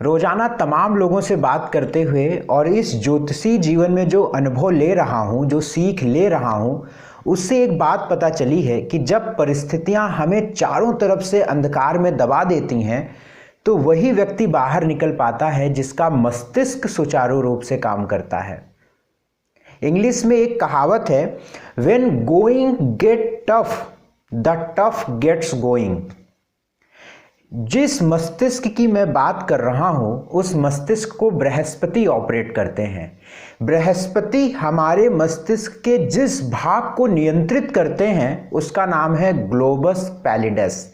रोजाना तमाम लोगों से बात करते हुए और इस ज्योतिषी जीवन में जो अनुभव ले रहा हूँ, जो सीख ले रहा हूँ, उससे एक बात पता चली है कि जब परिस्थितियाँ हमें चारों तरफ से अंधकार में दबा देती हैं तो वही व्यक्ति बाहर निकल पाता है जिसका मस्तिष्क सुचारू रूप से काम करता है। इंग्लिश में एक कहावत है, when going get tough the tough gets going. जिस मस्तिष्क की मैं बात कर रहा हूं उस मस्तिष्क को बृहस्पति ऑपरेट करते हैं। बृहस्पति हमारे मस्तिष्क के जिस भाग को नियंत्रित करते हैं उसका नाम है ग्लोबस पैलिडस।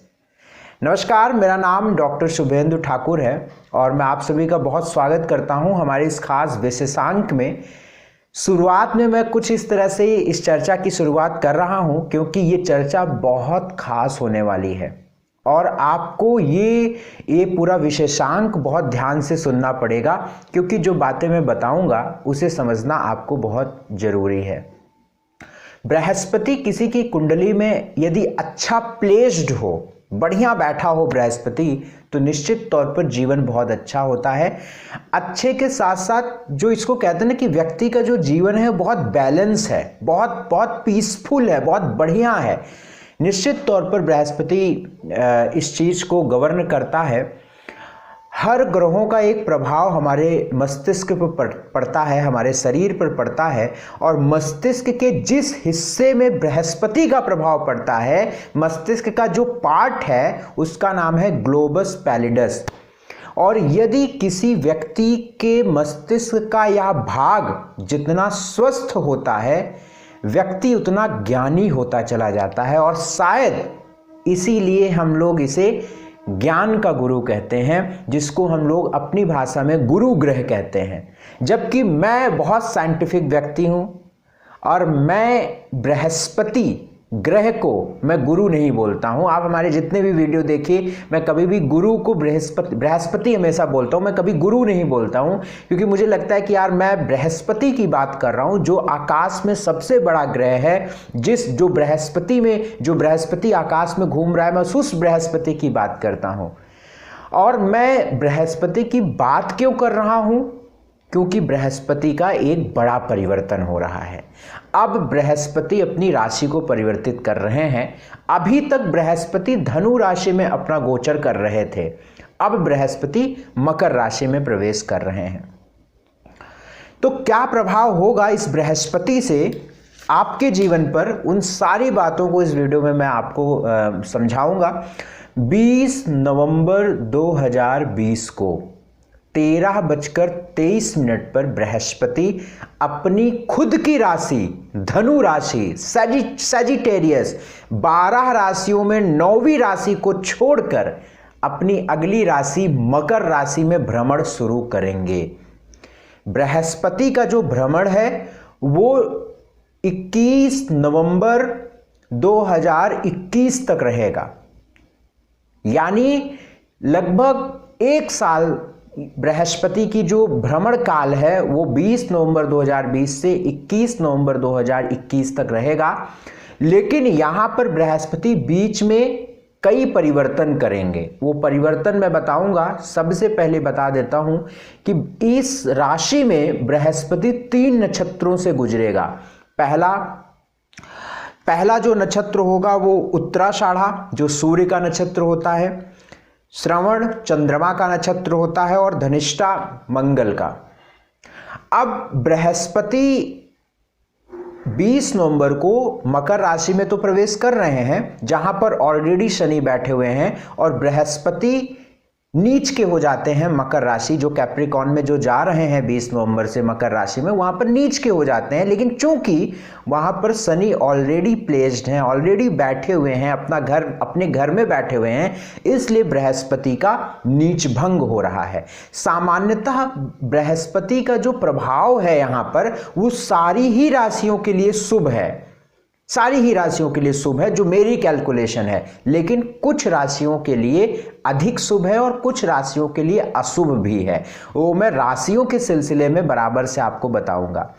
नमस्कार, मेरा नाम डॉक्टर शुभेंदु ठाकुर है और मैं आप सभी का बहुत स्वागत करता हूं हमारे इस खास विशेषांक में। शुरुआत में मैं कुछ इस तरह से इस चर्चा की शुरुआत कर रहा हूं क्योंकि ये चर्चा बहुत खास होने वाली है और आपको ये पूरा विशेषांक बहुत ध्यान से सुनना पड़ेगा क्योंकि जो बातें मैं बताऊंगा उसे समझना आपको बहुत जरूरी है। बृहस्पति किसी की कुंडली में यदि अच्छा प्लेस्ड हो, बढ़िया बैठा हो बृहस्पति, तो निश्चित तौर पर जीवन बहुत अच्छा होता है। अच्छे के साथ साथ जो इसको कहते हैं ना कि व्यक्ति का जो जीवन है बहुत बैलेंस है, बहुत बहुत पीसफुल है, बहुत बढ़िया है। निश्चित तौर पर बृहस्पति इस चीज को गवर्न करता है। हर ग्रहों का एक प्रभाव हमारे मस्तिष्क पर पड़ता है, हमारे शरीर पर पड़ता है और मस्तिष्क के जिस हिस्से में बृहस्पति का प्रभाव पड़ता है, मस्तिष्क का जो पार्ट है उसका नाम है ग्लोबस पैलिडस। और यदि किसी व्यक्ति के मस्तिष्क का यह भाग जितना स्वस्थ होता है, व्यक्ति उतना ज्ञानी होता चला जाता है और शायद इसीलिए हम लोग इसे ज्ञान का गुरु कहते हैं, जिसको हम लोग अपनी भाषा में गुरु ग्रह कहते हैं। जबकि मैं बहुत साइंटिफिक व्यक्ति हूं और मैं बृहस्पति ग्रह को मैं गुरु नहीं बोलता हूं। आप हमारे जितने भी वीडियो देखिए, मैं कभी भी गुरु को बृहस्पति हमेशा बोलता हूं, मैं कभी गुरु नहीं बोलता हूं क्योंकि मुझे लगता है कि यार मैं बृहस्पति की बात कर रहा हूं जो आकाश में सबसे बड़ा ग्रह है। जो बृहस्पति आकाश में घूम रहा है, मैं उस बृहस्पति की बात करता हूं। और मैं बृहस्पति की बात क्यों कर रहा हूं? क्योंकि बृहस्पति का एक बड़ा परिवर्तन हो रहा है। अब बृहस्पति अपनी राशि को परिवर्तित कर रहे हैं। अभी तक बृहस्पति धनु राशि में अपना गोचर कर रहे थे, अब बृहस्पति मकर राशि में प्रवेश कर रहे हैं। तो क्या प्रभाव होगा इस बृहस्पति से आपके जीवन पर, उन सारी बातों को इस वीडियो में मैं आपको समझाऊंगा। 20 नवंबर 2020 को 13:23 पर बृहस्पति अपनी खुद की राशि धनु राशि सजिटेरियस 12 राशियों में 9वीं राशि को छोड़कर अपनी अगली राशि मकर राशि में भ्रमण शुरू करेंगे। बृहस्पति का जो भ्रमण है वो 21 नवंबर 2021 तक रहेगा, यानी लगभग एक साल बृहस्पति की जो भ्रमण काल है वो 20 नवंबर 2020 से 21 नवंबर 2021 तक रहेगा। लेकिन यहां पर बृहस्पति बीच में कई परिवर्तन करेंगे। वो परिवर्तन मैं बताऊंगा। सबसे पहले बता देता हूं कि इस राशि में बृहस्पति 3 नक्षत्रों से गुजरेगा। पहला जो नक्षत्र होगा वो उत्तराषाढ़ा, जो सूर्य का नक्षत्र होता है, श्रवण चंद्रमा का नक्षत्र होता है और धनिष्ठा मंगल का। अब बृहस्पति 20 नवंबर को मकर राशि में तो प्रवेश कर रहे हैं जहां पर ऑलरेडी शनि बैठे हुए हैं और बृहस्पति नीच के हो जाते हैं मकर राशि, जो कैप्रिकॉन में जो जा रहे हैं 20 नवंबर से मकर राशि में, वहां पर नीच के हो जाते हैं। लेकिन चूंकि वहां पर शनि ऑलरेडी प्लेस्ड हैं, ऑलरेडी बैठे हुए हैं, अपने घर में बैठे हुए हैं, इसलिए बृहस्पति का नीच भंग हो रहा है। सामान्यतः बृहस्पति का जो प्रभाव है यहां पर वो सारी ही राशियों के लिए शुभ है, सारी ही राशियों के लिए शुभ है जो मेरी कैलकुलेशन है। लेकिन कुछ राशियों के लिए अधिक शुभ है और कुछ राशियों के लिए अशुभ भी है, वो मैं राशियों के सिलसिले में बराबर से आपको बताऊंगा।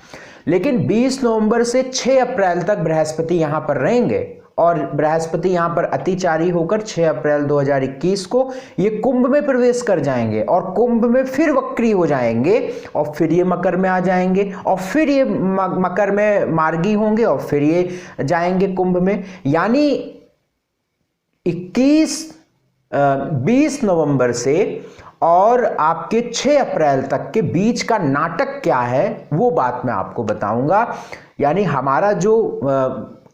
लेकिन 20 नवंबर से 6 अप्रैल तक बृहस्पति यहां पर रहेंगे और बृहस्पति यहाँ पर अतिचारी होकर 6 अप्रैल 2021 को ये कुंभ में प्रवेश कर जाएंगे और कुंभ में फिर वक्री हो जाएंगे और फिर ये मकर में आ जाएंगे और फिर ये मकर में मार्गी होंगे और फिर ये जाएंगे कुंभ में। यानी 20 नवंबर से और आपके 6 अप्रैल तक के बीच का नाटक क्या है वो बात मैं आपको बताऊंगा। यानी हमारा जो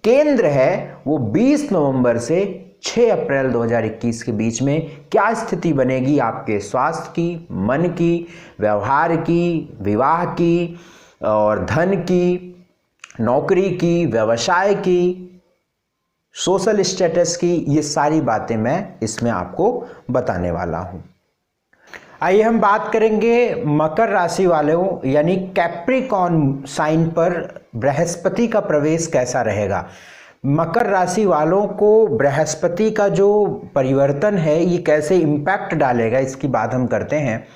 केंद्र है वो 20 नवंबर से 6 अप्रैल 2021 के बीच में क्या स्थिति बनेगी आपके स्वास्थ्य की, मन की, व्यवहार की, विवाह की और धन की, नौकरी की, व्यवसाय की, सोशल स्टेटस की, ये सारी बातें मैं इसमें आपको बताने वाला हूं। आइए हम बात करेंगे मकर राशि वालों यानी कैप्रिकॉर्न साइन पर बृहस्पति का प्रवेश कैसा रहेगा। मकर राशि वालों को बृहस्पति का जो परिवर्तन है ये कैसे इम्पैक्ट डालेगा इसकी बात हम करते हैं।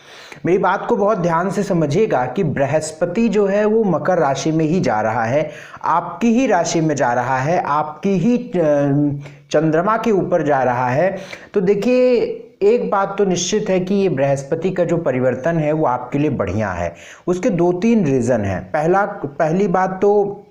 मेरी बात को बहुत ध्यान से समझिएगा कि बृहस्पति जो है वो मकर राशि में ही जा रहा है, आपकी ही राशि में जा रहा है, आपकी ही चंद्रमा के ऊपर जा रहा है। तो देखिए एक बात तो निश्चित है कि ये बृहस्पति का जो परिवर्तन है वो आपके लिए बढ़िया है। उसके 2-3 रीज़न हैं। पहली बात तो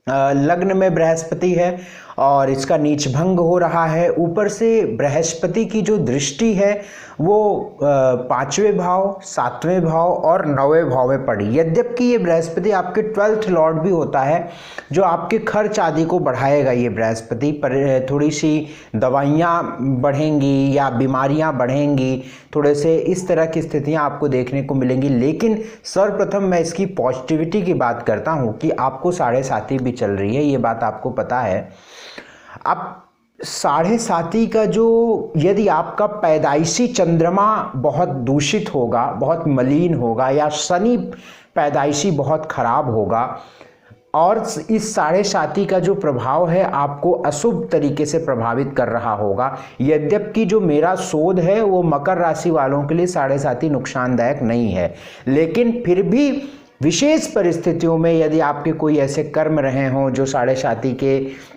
लग्न में बृहस्पति है और इसका नीच भंग हो रहा है। ऊपर से बृहस्पति की जो दृष्टि है वो 5वें भाव, 7वें भाव और 9वें भाव में पड़ी। यद्यपि ये बृहस्पति आपके 12th लॉर्ड भी होता है जो आपके खर्च आदि को बढ़ाएगा। ये बृहस्पति पर थोड़ी सी दवाइयाँ बढ़ेंगी या बीमारियाँ बढ़ेंगी, थोड़े से इस तरह की स्थितियाँ आपको देखने को मिलेंगी। लेकिन सर्वप्रथम मैं इसकी पॉजिटिविटी की बात करता हूँ कि आपको 7.5 भी चल रही है, ये बात आपको पता है। अब 7.5 का जो यदि आपका पैदाइशी चंद्रमा बहुत दूषित होगा, बहुत मलिन होगा या शनि पैदाइशी बहुत खराब होगा और इस 7.5 का जो प्रभाव है आपको अशुभ तरीके से प्रभावित कर रहा होगा। यद्यपि जो मेरा शोध है वो मकर राशि वालों के लिए 7.5 नुकसानदायक नहीं है, लेकिन फिर भी विशेष परिस्थितियों में यदि आपके कोई ऐसे कर्म रहे हों जो 7.5 के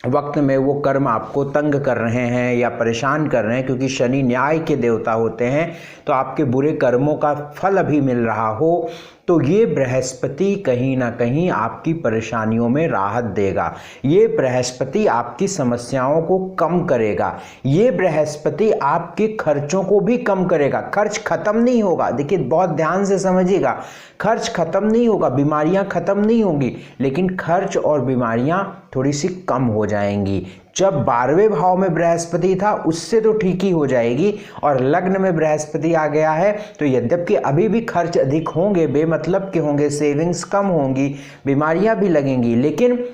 वक्त में वो कर्म आपको तंग कर रहे हैं या परेशान कर रहे हैं, क्योंकि शनि न्याय के देवता होते हैं, तो आपके बुरे कर्मों का फल अभी मिल रहा हो, तो ये बृहस्पति कहीं ना कहीं आपकी परेशानियों में राहत देगा। ये बृहस्पति आपकी समस्याओं को कम करेगा। ये बृहस्पति आपके खर्चों को भी कम करेगा। खर्च खत्म नहीं होगा, देखिए बहुत ध्यान से समझिएगा, खर्च खत्म नहीं होगा, बीमारियां खत्म नहीं होंगी, लेकिन खर्च और बीमारियां थोड़ी सी कम हो जाएंगी। जब 12वें भाव में बृहस्पति था उससे तो ठीक ही हो जाएगी, और लग्न में बृहस्पति आ गया है तो यद्यपि अभी भी खर्च अधिक होंगे, बेमतलब के होंगे, सेविंग्स कम होंगी, बीमारियां भी लगेंगी, लेकिन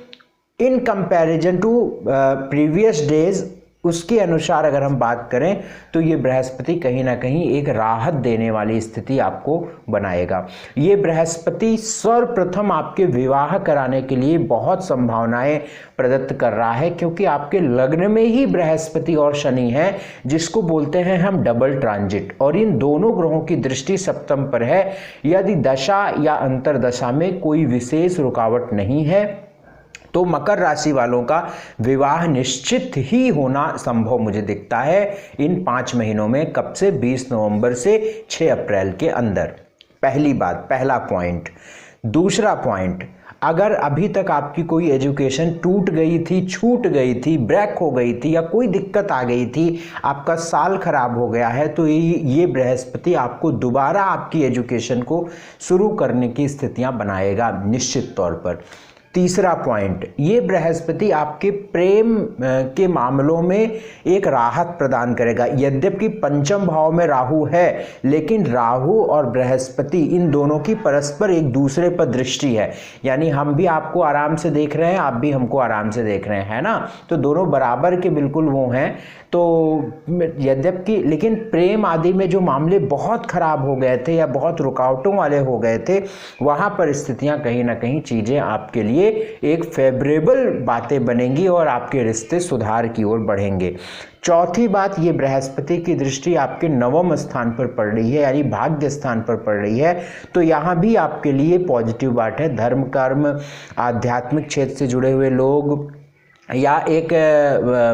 in comparison to previous days उसके अनुसार अगर हम बात करें तो ये बृहस्पति कहीं ना कहीं एक राहत देने वाली स्थिति आपको बनाएगा। ये बृहस्पति सर्वप्रथम आपके विवाह कराने के लिए बहुत संभावनाएं प्रदत्त कर रहा है, क्योंकि आपके लग्न में ही बृहस्पति और शनि है जिसको बोलते हैं हम डबल ट्रांजिट, और इन दोनों ग्रहों की दृष्टि सप्तम पर है। यदि दशा या अंतरदशा में कोई विशेष रुकावट नहीं है तो मकर राशि वालों का विवाह निश्चित ही होना संभव मुझे दिखता है इन 5 महीनों में। कब से? 20 नवंबर से 6 अप्रैल के अंदर। पहली बात, पहला पॉइंट। दूसरा पॉइंट, अगर अभी तक आपकी कोई एजुकेशन टूट गई थी, छूट गई थी, ब्रेक हो गई थी या कोई दिक्कत आ गई थी, आपका साल खराब हो गया है, तो ये बृहस्पति आपको दोबारा आपकी एजुकेशन को शुरू करने की स्थितियां बनाएगा निश्चित तौर पर। तीसरा पॉइंट, ये बृहस्पति आपके प्रेम के मामलों में एक राहत प्रदान करेगा। यद्यपि पंचम भाव में राहु है, लेकिन राहु और बृहस्पति इन दोनों की परस्पर एक दूसरे पर दृष्टि है, यानी हम भी आपको आराम से देख रहे हैं, आप भी हमको आराम से देख रहे हैं ना, तो दोनों बराबर के बिल्कुल वो हैं। तो यद्यपि लेकिन प्रेम आदि में जो मामले बहुत खराब हो गए थे या बहुत रुकावटों वाले हो गए थे, वहाँ पर स्थितियाँ कहीं ना कहीं चीज़ें आपके लिए एक फेवरेबल बातें बनेंगी और आपके रिश्ते सुधार की ओर बढ़ेंगे। चौथी बात, ये बृहस्पति की दृष्टि आपके 9वें स्थान पर पड़ रही है, यानी भाग्य स्थान पर पड़ रही है, तो यहाँ भी आपके लिए पॉजिटिव बात है। धर्म, कर्म, आध्यात्मिक क्षेत्र से जुड़े हुए लोग, या एक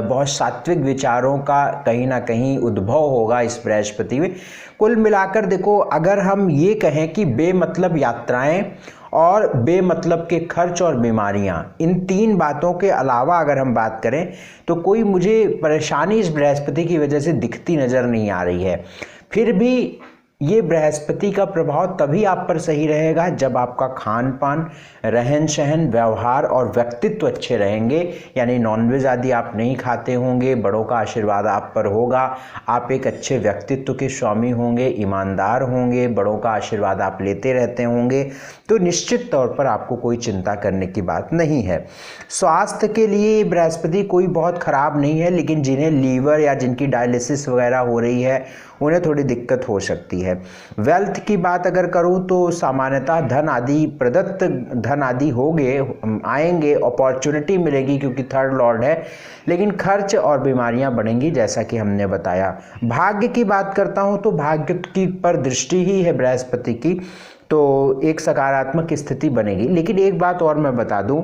बहुत सात्विक विचारों का कहीं ना कहीं उद्भव होगा इस बृहस्पति में। कुल मिलाकर देखो, अगर हम ये कहें कि बेमतलब यात्राएं और बेमतलब के खर्च और बीमारियां, इन तीन बातों के अलावा अगर हम बात करें तो कोई मुझे परेशानी इस बृहस्पति की वजह से दिखती नज़र नहीं आ रही है। फिर भी ये बृहस्पति का प्रभाव तभी आप पर सही रहेगा जब आपका खान पान, रहन सहन, व्यवहार और व्यक्तित्व अच्छे रहेंगे। यानी नॉनवेज आदि आप नहीं खाते होंगे, बड़ों का आशीर्वाद आप पर होगा, आप एक अच्छे व्यक्तित्व के स्वामी होंगे, ईमानदार होंगे, बड़ों का आशीर्वाद आप लेते रहते होंगे, तो निश्चित तौर पर आपको कोई चिंता करने की बात नहीं है। स्वास्थ्य के लिए बृहस्पति कोई बहुत ख़राब नहीं है, लेकिन जिन्हें लीवर या जिनकी डायलिसिस वगैरह हो रही है उन्हें थोड़ी दिक्कत हो सकती है। वेल्थ की बात अगर करूं तो सामान्यतः धन आदि प्रदत्त धन आदि होंगे, आएंगे, अपॉर्चुनिटी मिलेगी क्योंकि थर्ड लॉर्ड है, लेकिन खर्च और बीमारियां बढ़ेंगी जैसा कि हमने बताया। भाग्य की बात करता हूं तो भाग्य की पर दृष्टि ही है बृहस्पति की, तो एक सकारात्मक स्थिति बनेगी। लेकिन एक बात और मैं बता दूं,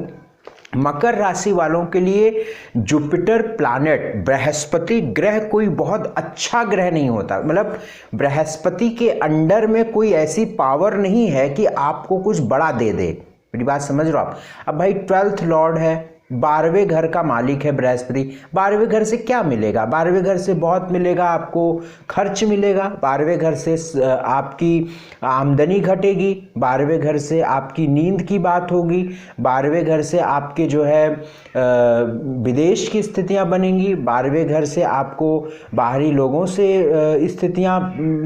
मकर राशि वालों के लिए जुपिटर प्लैनेट, बृहस्पति ग्रह कोई बहुत अच्छा ग्रह नहीं होता। मतलब बृहस्पति के अंडर में कोई ऐसी पावर नहीं है कि आपको कुछ बड़ा दे दे। मेरी बात समझ रहे हो आप? अब भाई 12th लॉर्ड है, 12वें घर का मालिक है बृहस्पति। 12वें घर से क्या मिलेगा? 12वें घर से बहुत मिलेगा, आपको खर्च मिलेगा, 12वें घर से आपकी आमदनी घटेगी, 12वें घर से आपकी नींद की बात होगी, 12वें घर से आपके जो है विदेश की स्थितियां बनेंगी, 12वें घर से आपको बाहरी लोगों से स्थितियां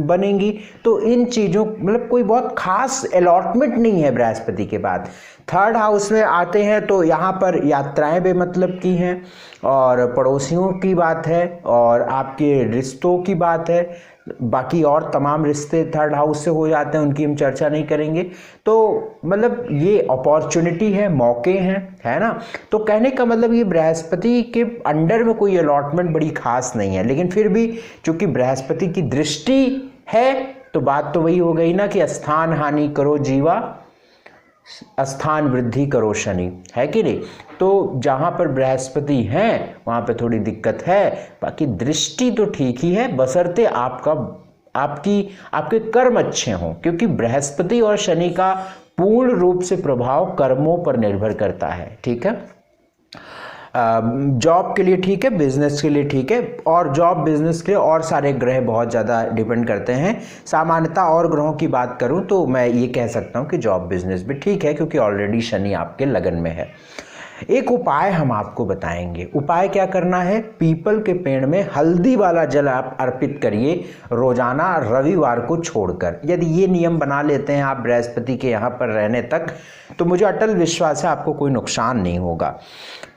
बनेंगी। तो इन चीज़ों मतलब कोई बहुत खास अलॉटमेंट नहीं है बृहस्पति के बाद। थर्ड हाउस में आते हैं तो यहाँ पर यात्राएं बेमतलब की हैं, और पड़ोसियों की बात है, और आपके रिश्तों की बात है। बाकी और तमाम रिश्ते थर्ड हाउस से हो जाते हैं, उनकी हम चर्चा नहीं करेंगे। तो मतलब ये अपॉर्चुनिटी है, मौके हैं, है ना। तो कहने का मतलब ये बृहस्पति के अंडर में कोई अलॉटमेंट बड़ी खास नहीं है, लेकिन फिर भी चूंकि बृहस्पति की दृष्टि है तो बात तो वही हो गई ना कि स्थान हानि करो जीवा, स्थान वृद्धि करो शनि, है कि नहीं। तो जहां पर बृहस्पति हैं वहां पे थोड़ी दिक्कत है, बाकी दृष्टि तो ठीक ही है, बशर्ते आपके कर्म अच्छे हों, क्योंकि बृहस्पति और शनि का पूर्ण रूप से प्रभाव कर्मों पर निर्भर करता है। ठीक है, जॉब के लिए ठीक है, बिजनेस के लिए ठीक है, और जॉब बिजनेस के लिए और सारे ग्रह बहुत ज़्यादा डिपेंड करते हैं। सामान्यतः और ग्रहों की बात करूं तो मैं ये कह सकता हूं कि जॉब बिजनेस भी ठीक है, क्योंकि ऑलरेडी शनि आपके लगन में है। एक उपाय हम आपको बताएंगे। उपाय क्या करना है? पीपल के पेड़ में हल्दी वाला जल आप अर्पित करिए रोजाना रविवार को छोड़कर। यदि ये नियम बना लेते हैं आप बृहस्पति के यहाँ पर रहने तक, तो मुझे अटल विश्वास है आपको कोई नुकसान नहीं होगा।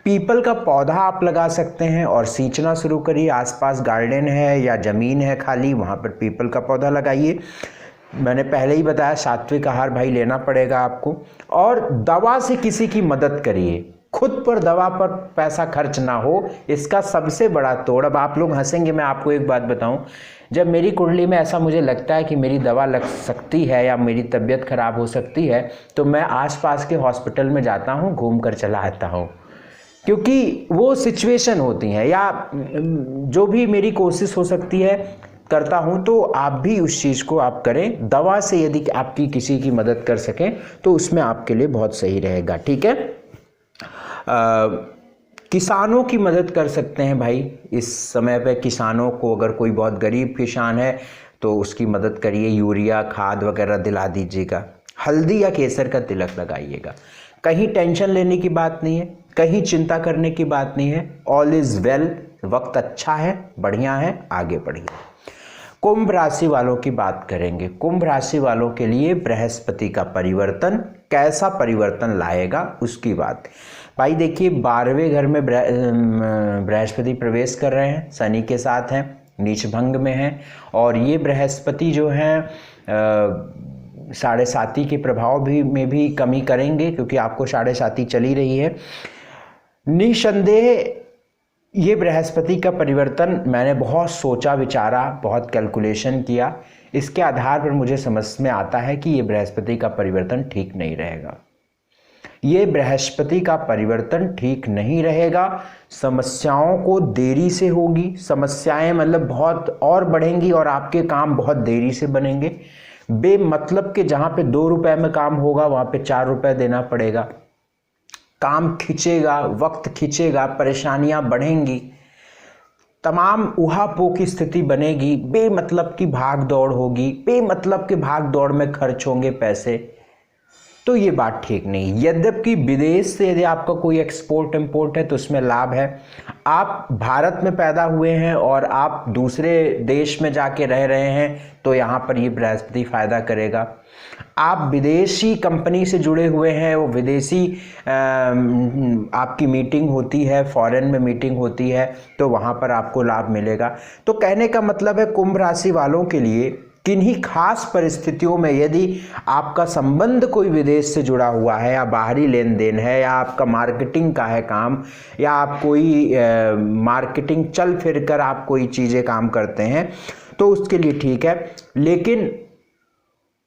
पीपल का पौधा आप लगा सकते हैं और सींचना शुरू करिए। आसपास गार्डन है या ज़मीन है खाली, वहाँ पर पीपल का पौधा लगाइए। मैंने पहले ही बताया सात्विक आहार भाई लेना पड़ेगा आपको, और दवा से किसी की मदद करिए। खुद पर दवा पर पैसा खर्च ना हो, इसका सबसे बड़ा तोड़। अब आप लोग हंसेंगे, मैं आपको एक बात बताऊं, जब मेरी कुंडली में ऐसा मुझे लगता है कि मेरी दवा लग सकती है या मेरी तबीयत खराब हो सकती है, तो मैं आसपास के हॉस्पिटल में जाता हूं, घूम कर चला आता हूं, क्योंकि वो सिचुएशन होती हैं, या जो भी मेरी कोशिश हो सकती है करता हूं। तो आप भी उस चीज़ को आप करें। दवा से यदि आपकी किसी की मदद कर सकें तो उसमें आपके लिए बहुत सही रहेगा। ठीक है, किसानों की मदद कर सकते हैं भाई इस समय पे। किसानों को, अगर कोई बहुत गरीब किसान है तो उसकी मदद करिए, यूरिया खाद वगैरह दिला दीजिएगा, हल्दी या केसर का तिलक लगाइएगा। कहीं टेंशन लेने की बात नहीं है, कहीं चिंता करने की बात नहीं है। ऑल इज वेल, वक्त अच्छा है, बढ़िया है, आगे बढ़िए। कुंभ राशि वालों की बात करेंगे। कुंभ राशि वालों के लिए बृहस्पति का परिवर्तन कैसा परिवर्तन लाएगा उसकी बात। भाई देखिए, 12वें घर में बृहस्पति प्रवेश कर रहे हैं, शनि के साथ हैं, नीच भंग में हैं, और ये बृहस्पति जो हैं 7.5 के प्रभाव में भी कमी करेंगे, क्योंकि आपको 7.5 चली रही है। निसंदेह ये बृहस्पति का परिवर्तन मैंने बहुत सोचा विचारा, बहुत कैलकुलेशन किया, इसके आधार पर मुझे समझ में आता है कि ये बृहस्पति का परिवर्तन ठीक नहीं रहेगा। ये बृहस्पति का परिवर्तन ठीक नहीं रहेगा। समस्याओं को देरी से होगी, समस्याएं मतलब बहुत और बढ़ेंगी और आपके काम बहुत देरी से बनेंगे। बेमतलब के जहां पे 2 रुपए में काम होगा वहां पे 4 रुपए देना पड़ेगा। काम खिंचेगा, वक्त खिंचेगा, परेशानियां बढ़ेंगी, तमाम उहापोह की स्थिति बनेगी, बेमतलब की भाग दौड़ होगी, बेमतलब के भाग दौड़ में खर्च होंगे पैसे। तो ये बात ठीक नहीं। यद्यपि विदेश से यदि आपका कोई एक्सपोर्ट इंपोर्ट है तो उसमें लाभ है। आप भारत में पैदा हुए हैं और आप दूसरे देश में जाके रह रहे हैं तो यहाँ पर ये बृहस्पति फायदा करेगा। आप विदेशी कंपनी से जुड़े हुए हैं, वो विदेशी आपकी मीटिंग होती है, फॉरेन में मीटिंग होती है, तो वहाँ पर आपको लाभ मिलेगा। तो कहने का मतलब है कुंभ राशि वालों के लिए किन्हीं खास परिस्थितियों में यदि आपका संबंध कोई विदेश से जुड़ा हुआ है या बाहरी लेन देन है या आपका मार्केटिंग का है काम या आप कोई मार्केटिंग चल फिर कर आप कोई चीज़ें काम करते हैं तो उसके लिए ठीक है। लेकिन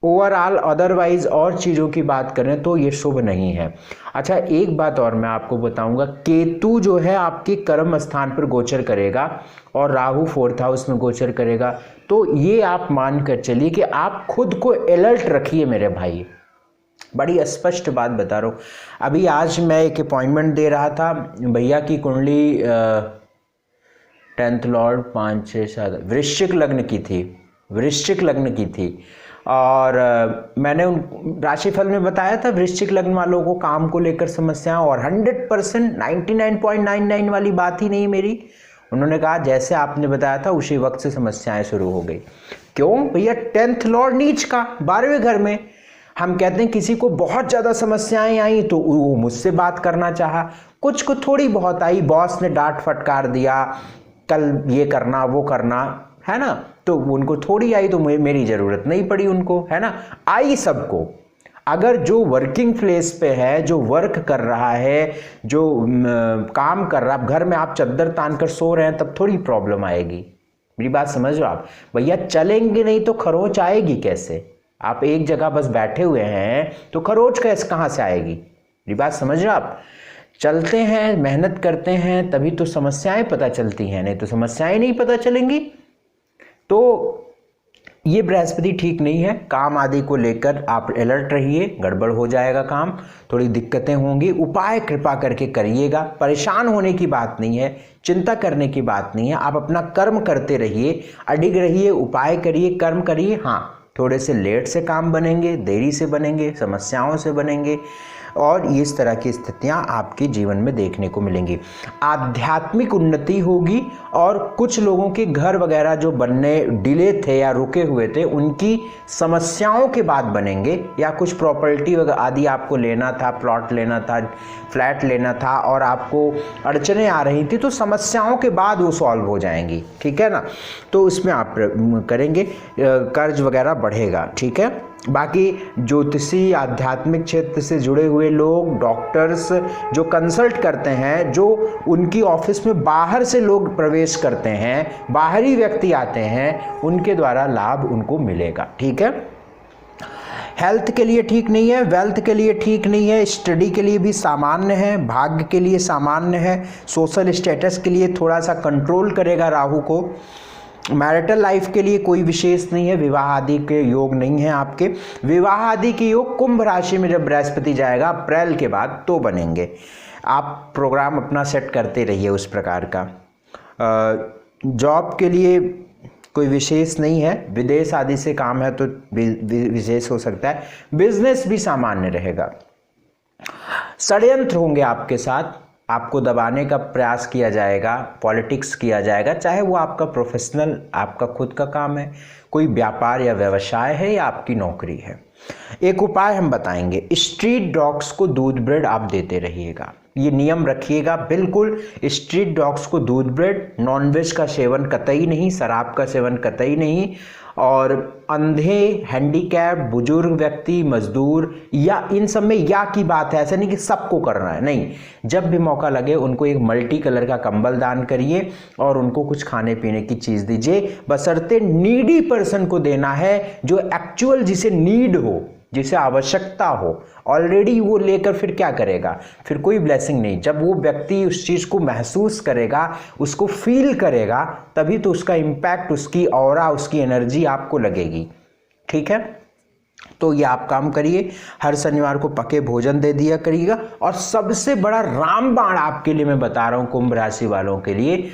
ओवरऑल अदरवाइज और चीज़ों की बात करें तो ये शुभ नहीं है। अच्छा, एक बात और मैं आपको बताऊंगा, केतु जो है आपके कर्म स्थान पर गोचर करेगा और राहु 4th हाउस में गोचर करेगा। तो ये आप मान कर चलिए कि आप खुद को अलर्ट रखिए मेरे भाई, बड़ी स्पष्ट बात बता रहा हूँ। अभी आज मैं एक अपॉइंटमेंट दे रहा था, भैया की कुंडली 10th लॉर्ड 5 6 7 वृश्चिक लग्न की थी, वृश्चिक लग्न की थी। और मैंने उन राशिफल में बताया था वृश्चिक लग्न वालों को काम को लेकर समस्याएं, और 100% 99.99 वाली बात ही नहीं मेरी। उन्होंने कहा जैसे आपने बताया था उसी वक्त से समस्याएं शुरू हो गई। क्यों भैया? 10th लॉर्ड नीच का 12वें घर में। हम कहते हैं किसी को बहुत ज़्यादा समस्याएं आई तो वो मुझसे बात करना चाहा, कुछ को थोड़ी बहुत आई, बॉस ने डांट फटकार दिया, कल ये करना वो करना, है ना, तो उनको थोड़ी आई तो मेरी ज़रूरत नहीं पड़ी उनको, है ना। आई सबको। अगर जो वर्किंग प्लेस पे है, जो वर्क कर रहा है, जो काम कर रहा है, घर में आप चद्दर तान कर सो रहे हैं तब थोड़ी प्रॉब्लम आएगी। मेरी बात समझ रहे हो आप भैया? चलेंगे नहीं तो खरोच आएगी कैसे? आप एक जगह बस बैठे हुए हैं तो खरोच कैसे कहाँ से आएगी? मेरी बात समझ रहे हो आप? चलते हैं, मेहनत करते हैं, तभी तो समस्याएं पता चलती हैं, नहीं तो समस्याएं नहीं पता चलेंगी। तो ये बृहस्पति ठीक नहीं है। काम आदि को लेकर आप अलर्ट रहिए, गड़बड़ हो जाएगा काम, थोड़ी दिक्कतें होंगी। उपाय कृपा करके करिएगा, परेशान होने की बात नहीं है, चिंता करने की बात नहीं है। आप अपना कर्म करते रहिए, अडिग रहिए, उपाय करिए, कर्म करिए। हाँ, थोड़े से लेट से काम बनेंगे, देरी से बनेंगे, समस्याओं से बनेंगे, और इस तरह की स्थितियां आपके जीवन में देखने को मिलेंगी। आध्यात्मिक उन्नति होगी और कुछ लोगों के घर वगैरह जो बनने डिले थे या रुके हुए थे उनकी समस्याओं के बाद बनेंगे, या कुछ प्रॉपर्टी वगैरह आदि आपको लेना था, प्लॉट लेना था, फ्लैट लेना था और आपको अड़चने आ रही थी, तो समस्याओं के बाद वो सॉल्व हो जाएंगी, ठीक है ना। तो उसमें आप करेंगे, कर्ज वगैरह बढ़ेगा, ठीक है। बाकी ज्योतिषी, आध्यात्मिक क्षेत्र से जुड़े हुए लोग, डॉक्टर्स जो कंसल्ट करते हैं, जो उनकी ऑफिस में बाहर से लोग प्रवेश करते हैं, बाहरी व्यक्ति आते हैं, उनके द्वारा लाभ उनको मिलेगा, ठीक है। हेल्थ के लिए ठीक नहीं है, वेल्थ के लिए ठीक नहीं है, स्टडी के लिए भी सामान्य है, भाग्य के लिए सामान्य है, सोशल स्टेटस के लिए थोड़ा सा कंट्रोल करेगा राहु को। मैरिटल लाइफ के लिए कोई विशेष नहीं है, विवाह आदि के योग नहीं है आपके। विवाह आदि के योग कुंभ राशि में जब बृहस्पति जाएगा अप्रैल के बाद तो बनेंगे। आप प्रोग्राम अपना सेट करते रहिए उस प्रकार का। जॉब के लिए कोई विशेष नहीं है, विदेश आदि से काम है तो विशेष हो सकता है। बिजनेस भी सामान्य रहेगा। षड्यंत्र होंगे आपके साथ, आपको दबाने का प्रयास किया जाएगा, पॉलिटिक्स किया जाएगा, चाहे वो आपका प्रोफेशनल, आपका खुद का काम है, कोई व्यापार या व्यवसाय है या आपकी नौकरी है। एक उपाय हम बताएंगे, स्ट्रीट डॉग्स को दूध ब्रेड आप देते रहिएगा, ये नियम रखिएगा बिल्कुल। स्ट्रीट डॉग्स को दूध ब्रेड, नॉनवेज का सेवन कतई नहीं, शराब का सेवन कतई नहीं, और अंधे, हैंडीकैप, बुजुर्ग व्यक्ति, मजदूर, या इन सब में या की बात है, ऐसा नहीं कि सबको करना है, नहीं। जब भी मौका लगे उनको एक मल्टी कलर का कंबल दान करिए और उनको कुछ खाने पीने की चीज़ दीजिए, बशर्ते नीडी पर्सन को देना है, जो एक्चुअल जिसे नीड हो, जिसे आवश्यकता हो, ऑलरेडी वो लेकर फिर क्या करेगा, फिर कोई ब्लेसिंग नहीं। जब वो व्यक्ति उस चीज़ को महसूस करेगा, उसको फील करेगा, तभी तो उसका इम्पैक्ट, उसकी ऑरा, उसकी एनर्जी आपको लगेगी। ठीक है, तो ये आप काम करिए, हर शनिवार को पके भोजन दे दिया करिएगा। और सबसे बड़ा रामबाण आपके लिए मैं बता रहा हूँ कुंभ राशि वालों के लिए,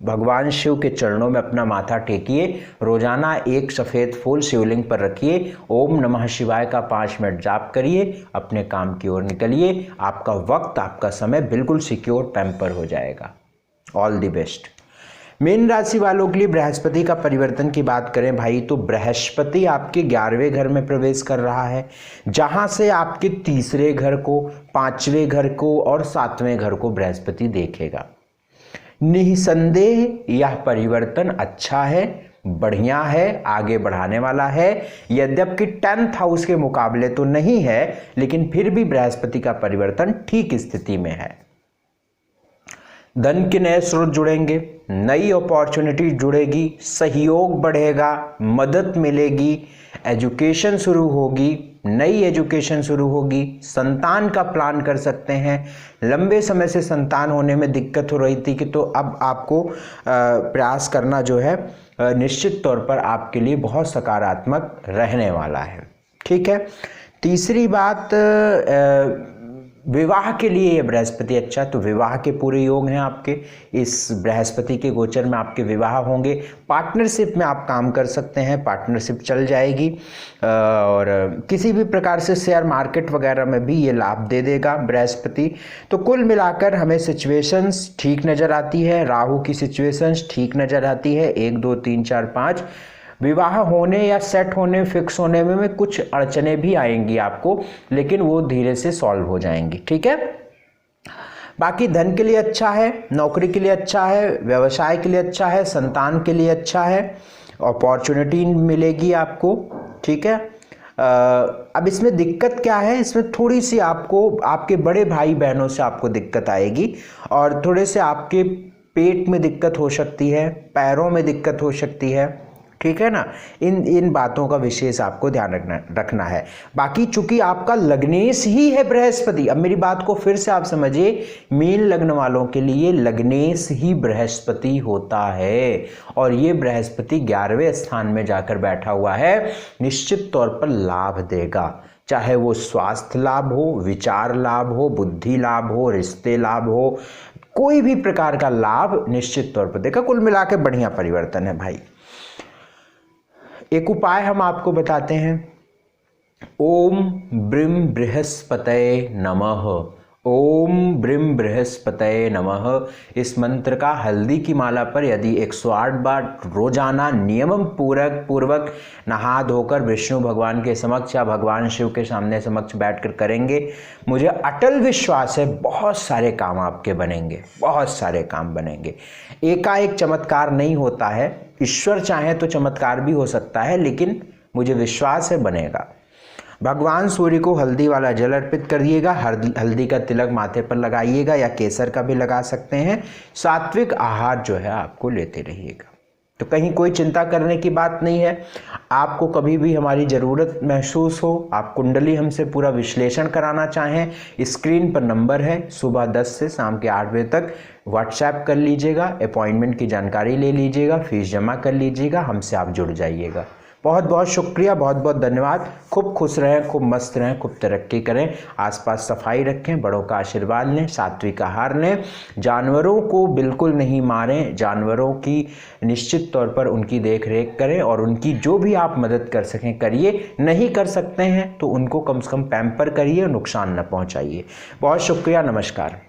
भगवान शिव के चरणों में अपना माथा टेकिए, रोजाना एक सफ़ेद फूल शिवलिंग पर रखिए, ओम नमः शिवाय का 5 मिनट जाप करिए, अपने काम की ओर निकलिए। आपका वक्त, आपका समय बिल्कुल सिक्योर, पैम्पर हो जाएगा। All the best. मीन राशि वालों के लिए बृहस्पति का परिवर्तन की बात करें भाई, तो बृहस्पति आपके 11वें घर में प्रवेश कर रहा है, जहां से आपके 3रे घर को, 5वें घर को और 7वें घर को बृहस्पति देखेगा। निसंदेह यह परिवर्तन अच्छा है, बढ़िया है, आगे बढ़ाने वाला है। यद्यपि 10th हाउस के मुकाबले तो नहीं है, लेकिन फिर भी बृहस्पति का परिवर्तन ठीक स्थिति में है। धन के नए स्रोत जुड़ेंगे, नई अपॉर्चुनिटी जुड़ेगी, सहयोग बढ़ेगा, मदद मिलेगी, एजुकेशन शुरू होगी, नई एजुकेशन शुरू होगी, संतान का प्लान कर सकते हैं। लंबे समय से संतान होने में दिक्कत हो रही थी कि तो अब आपको प्रयास करना जो है निश्चित तौर पर आपके लिए बहुत सकारात्मक रहने वाला है। ठीक है, तीसरी बात, विवाह के लिए ये बृहस्पति अच्छा, तो विवाह के पूरे योग हैं आपके। इस बृहस्पति के गोचर में आपके विवाह होंगे। पार्टनरशिप में आप काम कर सकते हैं, पार्टनरशिप चल जाएगी। और किसी भी प्रकार से शेयर मार्केट वगैरह में भी ये लाभ दे देगा बृहस्पति। तो कुल मिलाकर हमें सिचुएशंस ठीक नज़र आती है, राहु की सिचुएशंस ठीक नज़र आती है, 1 2 3 4 5। विवाह होने या सेट होने, फिक्स होने में कुछ अड़चने भी आएंगी आपको, लेकिन वो धीरे से सॉल्व हो जाएंगी। ठीक है, बाकी धन के लिए अच्छा है, नौकरी के लिए अच्छा है, व्यवसाय के लिए अच्छा है, संतान के लिए अच्छा है, अपॉर्चुनिटी मिलेगी आपको। ठीक है, अब इसमें दिक्कत क्या है, इसमें थोड़ी सी आपको आपके बड़े भाई बहनों से आपको दिक्कत आएगी, और थोड़े से आपके पेट में दिक्कत हो सकती है, पैरों में दिक्कत हो सकती है। ठीक है ना, इन बातों का विशेष आपको ध्यान रखना है। बाकी चूंकि आपका लग्नेश ही है बृहस्पति, अब मेरी बात को फिर से आप समझिए, मीन लग्न वालों के लिए लग्नेश ही बृहस्पति होता है, और ये बृहस्पति 11वें स्थान में जाकर बैठा हुआ है, निश्चित तौर पर लाभ देगा। चाहे वो स्वास्थ्य लाभ हो, विचार लाभ हो, बुद्धि लाभ हो, रिश्ते लाभ हो, कोई भी प्रकार का लाभ निश्चित तौर पर देगा। कुल मिला के बढ़िया परिवर्तन है भाई। एक उपाय हम आपको बताते हैं, ओम ब्रीम बृहस्पतये नमः, ओम ब्रीम बृहस्पतये नमः। इस मंत्र का हल्दी की माला पर यदि 108 बार रोजाना नियम पूर्वक नहा धोकर विष्णु भगवान के समक्ष या भगवान शिव के सामने समक्ष बैठकर करेंगे, मुझे अटल विश्वास है बहुत सारे काम आपके बनेंगे, बहुत सारे काम बनेंगे। एकाएक चमत्कार नहीं होता है, ईश्वर चाहे तो चमत्कार भी हो सकता है, लेकिन मुझे विश्वास है बनेगा। भगवान सूर्य को हल्दी वाला जल अर्पित करिएगा, हल्दी का तिलक माथे पर लगाइएगा, या केसर का भी लगा सकते हैं। सात्विक आहार जो है आपको लेते रहिएगा। तो कहीं कोई चिंता करने की बात नहीं है। आपको कभी भी हमारी ज़रूरत महसूस हो, आप कुंडली हमसे पूरा विश्लेषण कराना चाहें, स्क्रीन पर नंबर है, सुबह 10 से शाम के 8 बजे तक व्हाट्सएप कर लीजिएगा, अपॉइंटमेंट की जानकारी ले लीजिएगा, फीस जमा कर लीजिएगा, हमसे आप जुड़ जाइएगा। बहुत बहुत शुक्रिया, बहुत बहुत धन्यवाद। खूब खुश रहें, खूब मस्त रहें, खूब तरक्की करें, आसपास सफाई रखें, बड़ों का आशीर्वाद लें, सात्विक आहार लें, जानवरों को बिल्कुल नहीं मारें, जानवरों की निश्चित तौर पर उनकी देख रेख करें, और उनकी जो भी आप मदद कर सकें करिए। नहीं कर सकते हैं तो उनको कम से कम पैम्पर करिए, नुकसान न पहुँचाइए। बहुत शुक्रिया, नमस्कार।